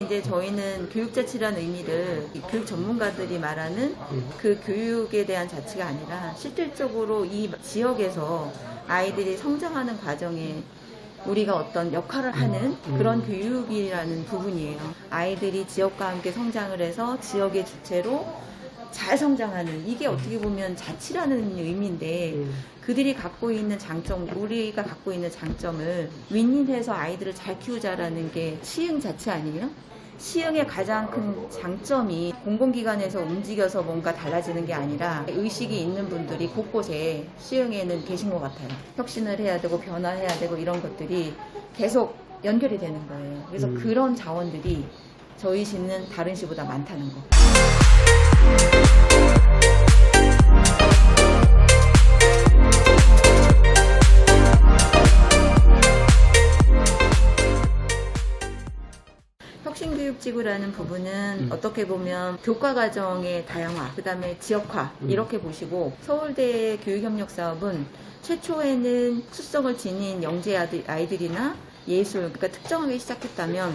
이제 저희는 교육자치라는 의미를 교육 전문가들이 말하는 그 교육에 대한 자치가 아니라 실질적으로 이 지역에서 아이들이 성장하는 과정에 우리가 어떤 역할을 하는 그런 교육이라는 부분이에요. 아이들이 지역과 함께 성장을 해서 지역의 주체로 잘 성장하는, 이게 어떻게 보면 자치라는 의미인데 그들이 갖고 있는 장점, 우리가 갖고 있는 장점을 윈윈해서 아이들을 잘 키우자라는 게 시흥 자치 아니에요? 시흥의 가장 큰 장점이 공공기관에서 움직여서 뭔가 달라지는 게 아니라 의식이 있는 분들이 곳곳에 시흥에는 계신 것 같아요. 혁신을 해야 되고 변화해야 되고 이런 것들이 계속 연결이 되는 거예요. 그래서 그런 자원들이 저희 시는 다른 시보다 많다는 거. 혁신교육지구라는 부분은 어떻게 보면 교과과정의 다양화, 그 다음에 지역화 이렇게 보시고, 서울대 교육협력사업은 최초에는 수성을 지닌 영재 아이들이나 예술, 그러니까 특정하게 시작했다면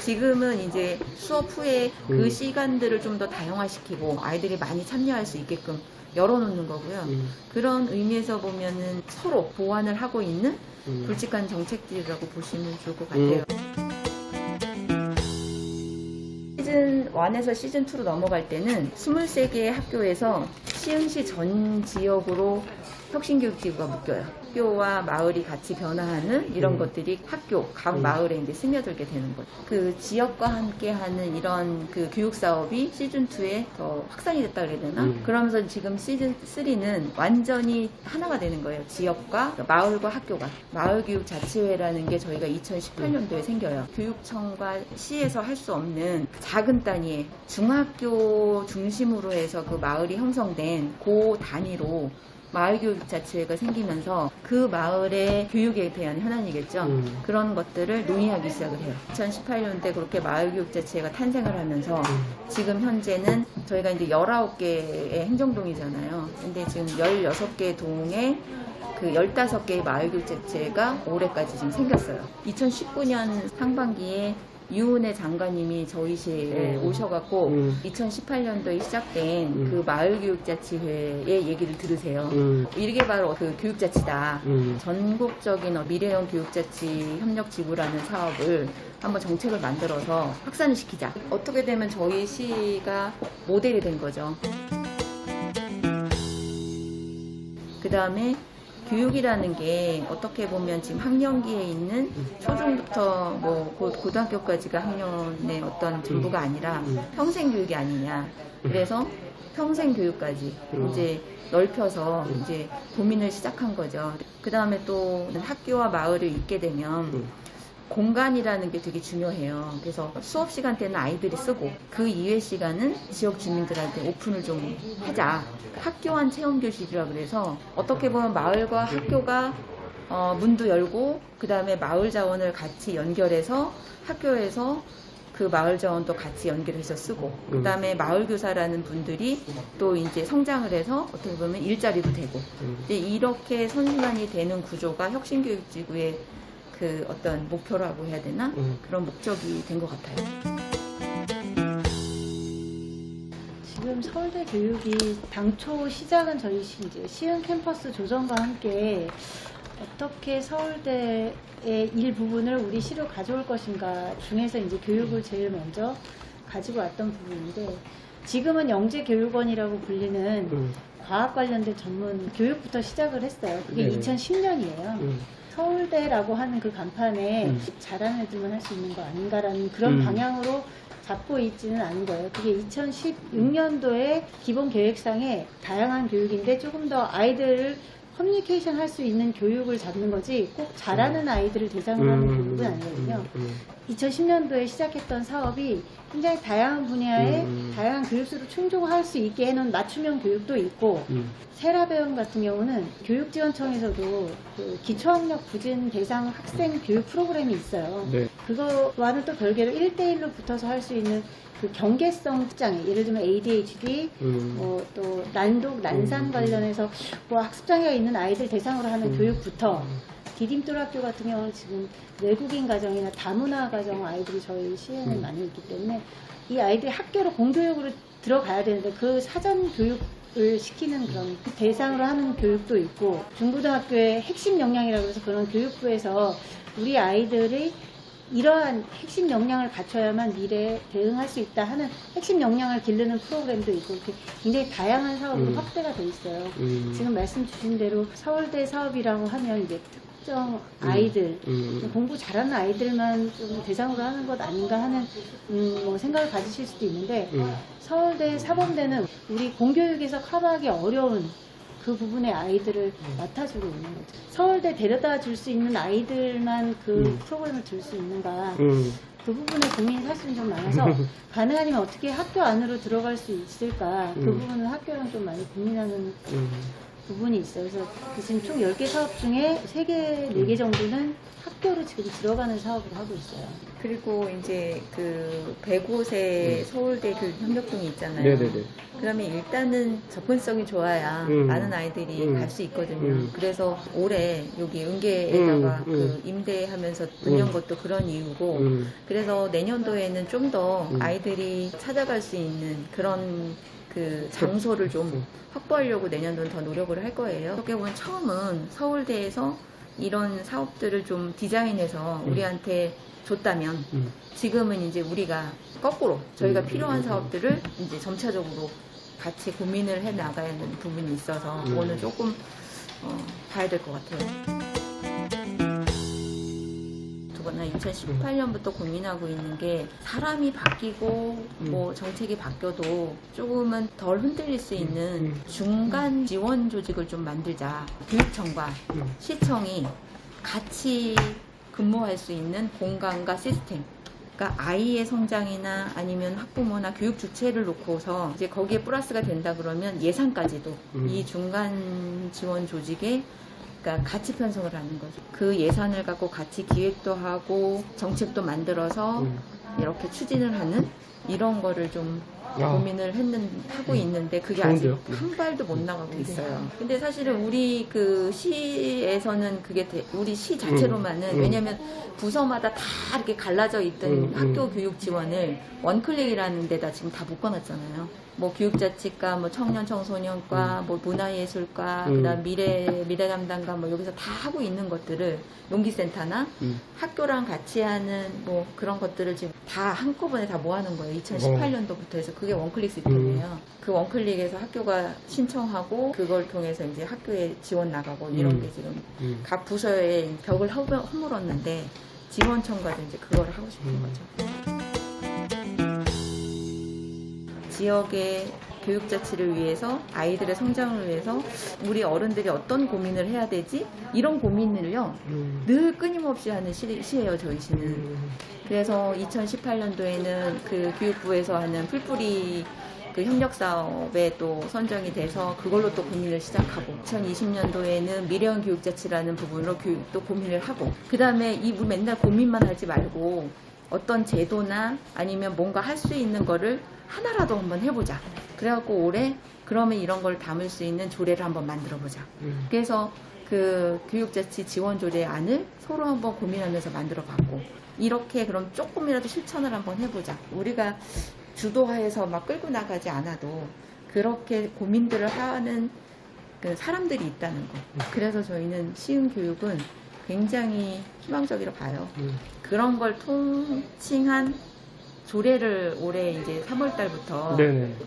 지금은 이제 수업 후에 그 시간들을 좀 더 다양화시키고 아이들이 많이 참여할 수 있게끔 열어놓는 거고요. 그런 의미에서 보면은 서로 보완을 하고 있는 굵직한 정책들이라고 보시면 좋을 것 같아요. 시즌 1에서 시즌 2로 넘어갈 때는 23개의 학교에서 시흥시 전 지역으로 혁신교육지구가 묶여요. 학교와 마을이 같이 변화하는 이런 것들이 학교, 각 마을에 이제 스며들게 되는 거죠. 그 지역과 함께 하는 이런 그 교육 사업이 시즌 2에 더 확산이 됐다 그래야 되나? 그러면서 지금 시즌 3는 완전히 하나가 되는 거예요. 지역과 마을과 학교가. 마을교육자치회라는 게 저희가 2018년도에 생겨요. 교육청과 시에서 할 수 없는 작은 단위의 중학교 중심으로 해서 그 마을이 형성된 그 단위로 마을교육자치회가 생기면서 그 마을의 교육에 대한 현안이겠죠. 그런 것들을 논의하기 시작을 해요. 2018년도에 그렇게 마을교육자치회가 탄생을 하면서 지금 현재는 저희가 이제 19개의 행정동이잖아요. 근데 지금 16개 동에 그 15개의 마을교육자치회가 올해까지 지금 생겼어요. 2019년 상반기에 유은혜 장관님이 저희 시에 오셔갖고 2018년도에 시작된 그 마을교육자치회의 얘기를 들으세요. 이게 바로 그 교육자치다. 전국적인 미래형 교육자치 협력지구라는 사업을 한번 정책을 만들어서 확산을 시키자. 어떻게 되면 저희 시가 모델이 된 거죠. 그 다음에 교육이라는 게 어떻게 보면 지금 학년기에 있는 초중부터 뭐 고등학교까지가 학년의 어떤 전부가 아니라 평생 교육이 아니냐. 그래서 평생 교육까지 이제 넓혀서 이제 고민을 시작한 거죠. 그 다음에 또 학교와 마을을 잇게 되면 공간이라는 게 되게 중요해요. 그래서 수업 시간 때는 아이들이 쓰고 그 이외 시간은 지역 주민들한테 오픈을 좀 하자. 학교안 체험교실이라 그래서 어떻게 보면 마을과 학교가 문도 열고 그 다음에 마을 자원을 같이 연결해서 학교에서 그 마을 자원도 같이 연결해서 쓰고 그 다음에 마을 교사라는 분들이 또 이제 성장을 해서 어떻게 보면 일자리도 되고 이제 이렇게 선순환이 되는 구조가 혁신교육지구의 그 어떤 목표라고 해야 되나? 그런 목적이 된 것 같아요. 지금 서울대 교육이 당초 시작은 저희 이제 시흥 캠퍼스 조정과 함께 어떻게 서울대의 일부분을 우리 시로 가져올 것인가 중에서 이제 교육을 제일 먼저 가지고 왔던 부분인데, 지금은 영재교육원이라고 불리는 과학 관련된 전문 교육부터 시작을 했어요. 그게 2010년이에요. 서울대라고 하는 그 간판에 잘하는 애들만 할 수 있는 거 아닌가라는 그런 방향으로 잡고 있지는 않은 거예요. 그게 2016년도에 기본 계획상에 다양한 교육인데 조금 더 아이들을 커뮤니케이션 할 수 있는 교육을 잡는 거지 꼭 잘하는 아이들을 대상으로 하는 교육은 아니거든요. 2010년도에 시작했던 사업이 굉장히 다양한 분야의 다양한 교육수를 충족할 수 있게 해놓은 맞춤형 교육도 있고, 세라배움 같은 경우는 교육지원청에서도 그 기초학력 부진 대상 학생 교육 프로그램이 있어요. 네. 그거와는 또 별개로 1대1로 붙어서 할 수 있는 그 경계성 장애, 예를 들면 ADHD, 또 난독, 난산 관련해서 뭐 학습장애가 있는 아이들 대상으로 하는 교육부터 디딤돌 학교 같은 경우는 지금 외국인 가정이나 다문화 가정 아이들이 저희 시행에 많이 있기 때문에 이 아이들이 학교로 공교육으로 들어가야 되는데 그 사전 교육을 시키는 그런 대상으로 하는 교육도 있고, 중고등학교의 핵심 역량이라고 해서 그런 교육부에서 우리 아이들이 이러한 핵심 역량을 갖춰야만 미래에 대응할 수 있다 하는 핵심 역량을 기르는 프로그램도 있고, 이렇게 굉장히 다양한 사업으로 확대가 돼 있어요. 지금 말씀 주신 대로 서울대 사업이라고 하면 이제 특정 아이들, 공부 잘하는 아이들만 좀 대상으로 하는 것 아닌가 하는 뭐 생각을 가지실 수도 있는데, 서울대 사범대는 우리 공교육에서 커버하기 어려운 그 부분의 아이들을 맡아주고 있는 거죠. 서울대 데려다 줄 수 있는 아이들만 그 프로그램을 들 수 있는가, 그 부분에 고민이 사실은 좀 많아서 가능하면 어떻게 학교 안으로 들어갈 수 있을까, 그 부분은 학교랑 좀 많이 고민하는 부분이 있어요. 그래서 지금 총 10개 사업 중에 3개, 4개 정도는 학교로 지금 들어가는 사업을 하고 있어요. 그리고 이제 그 105세 서울대 교육 협력동이 있잖아요. 네네네. 그러면 일단은 접근성이 좋아야 많은 아이들이 갈 수 있거든요. 그래서 올해 여기 은계에다가 그 임대하면서 넣은 것도 그런 이유고, 그래서 내년도에는 좀 더 아이들이 찾아갈 수 있는 그런 그 장소를 좀 확보하려고 내년도는 더 노력을 할 거예요. 어떻게 보면 처음은 서울대에서 이런 사업들을 좀 디자인해서 우리한테 줬다면, 지금은 이제 우리가 거꾸로 저희가 필요한 사업들을 이제 점차적으로 같이 고민을 해 나가야 하는 부분이 있어서 그거는 조금 봐야 될 것 같아요. 저는 2018년부터 고민하고 있는 게, 사람이 바뀌고 뭐 정책이 바뀌어도 조금은 덜 흔들릴 수 있는 중간 지원 조직을 좀 만들자. 교육청과 시청이 같이 근무할 수 있는 공간과 시스템, 그러니까 아이의 성장이나 아니면 학부모나 교육 주체를 놓고서 이제 거기에 플러스가 된다 그러면 예산까지도 이 중간 지원 조직에 그러니까 같이 편성을 하는 거죠. 그 예산을 갖고 같이 기획도 하고 정책도 만들어서 이렇게 추진을 하는 이런 거를 좀 고민을 하고 있는데, 그게 좋은데요? 아직 한 발도 못 나가고 있어요. 근데 사실은 우리 그 시에서는 그게 우리 시 자체로만은, 왜냐면 부서마다 다 이렇게 갈라져 있던 학교 교육 지원을 원클릭이라는 데다 지금 다 묶어놨잖아요. 뭐 교육자치과, 뭐 청년 청소년과, 뭐 문화예술과, 그다음 미래 담당과, 뭐 여기서 다 하고 있는 것들을 농기센터나 학교랑 같이 하는 뭐 그런 것들을 지금 다 한꺼번에 다 모아놓은 거예요. 2018년도부터 해서. 그게 원클릭 시스템이에요. 그 원클릭에서 학교가 신청하고 그걸 통해서 이제 학교에 지원 나가고 이런 게 지금 각 부서에 벽을 허물었는데, 지원청과도 이제 그거를 하고 싶은 거죠. 지역의 교육자치를 위해서, 아이들의 성장을 위해서 우리 어른들이 어떤 고민을 해야 되지? 이런 고민을요, 늘 끊임없이 하는 시예요, 저희 시는. 그래서 2018년도에는 그 교육부에서 하는 풀뿌리 그 협력 사업에 또 선정이 돼서 그걸로 또 고민을 시작하고, 2020년도에는 미래형 교육자치라는 부분으로 교육도 고민을 하고, 그 다음에 이 맨날 고민만 하지 말고 어떤 제도나 아니면 뭔가 할 수 있는 거를 하나라도 한번 해보자. 그래갖고 올해 그러면 이런 걸 담을 수 있는 조례를 한번 만들어보자. 그래서 그 교육자치 지원 조례 안을 서로 한번 고민하면서 만들어봤고, 이렇게 그럼 조금이라도 실천을 한번 해보자. 우리가 주도하에서 막 끌고 나가지 않아도 그렇게 고민들을 하는 그 사람들이 있다는 거. 그래서 저희는 시흥교육은 굉장히 희망적이라고 봐요. 그런 걸 통칭한 조례를 올해 이제 3월 달부터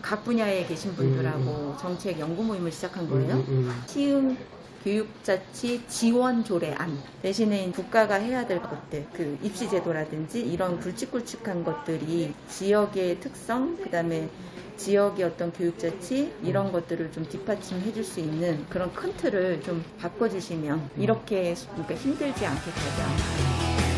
각 분야에 계신 분들하고 정책 연구 모임을 시작한 거예요. 시흥 교육자치 지원 조례안 대신에 국가가 해야 될 것들, 그 입시 제도라든지 이런 굵직굵직한 것들이 지역의 특성, 그다음에 지역의 어떤 교육자치 이런 것들을 좀 뒷받침해 줄 수 있는 그런 큰 틀을 좀 바꿔주시면 이렇게 힘들지 않게 되지 않을까.